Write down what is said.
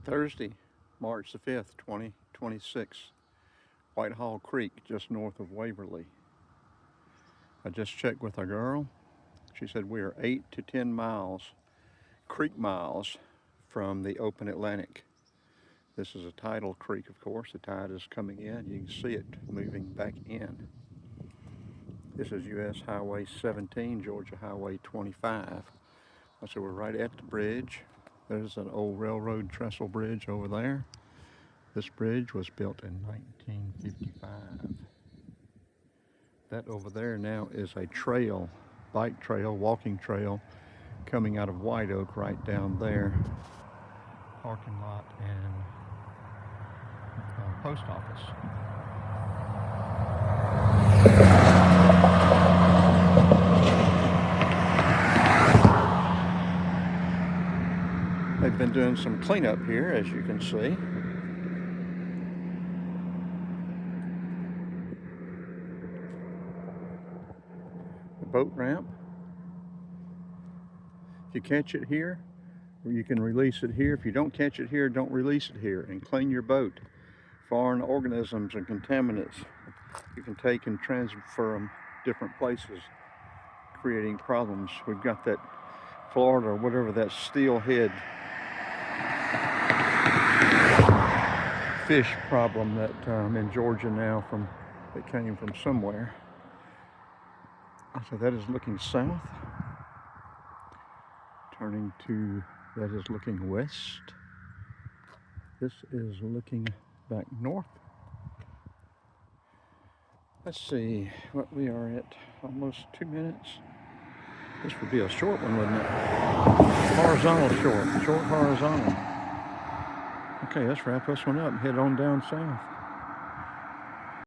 Thursday, March the 5th, 2026, Whitehall Creek, just north of Waverly. I just checked with a girl. She said we are 8 to 10 miles, creek miles, from the open Atlantic. This is a tidal creek, of course. The tide is coming in. You can see it moving back in. This is US Highway 17, Georgia Highway 25. So we're right at the bridge. There's an old railroad trestle bridge over there. This bridge was built in 1955. That over there now is a trail, bike trail, walking trail, coming out of White Oak right down there. Parking lot and post office. They've been doing some cleanup here, as you can see. The boat ramp. If you catch it here, you can release it here. If you don't catch it here, don't release it here, and clean your boat. Foreign organisms and contaminants you can take and transfer them different places, creating problems. We've got that Florida or whatever, that steelhead fish problem that in Georgia now that came from somewhere. So that is looking south. Turning to, that is looking west. This is looking back north. Let's see what we are at. Almost 2 minutes. This would be a short one, wouldn't it? Horizontal short horizontal. Okay, let's wrap this one up and head on down south.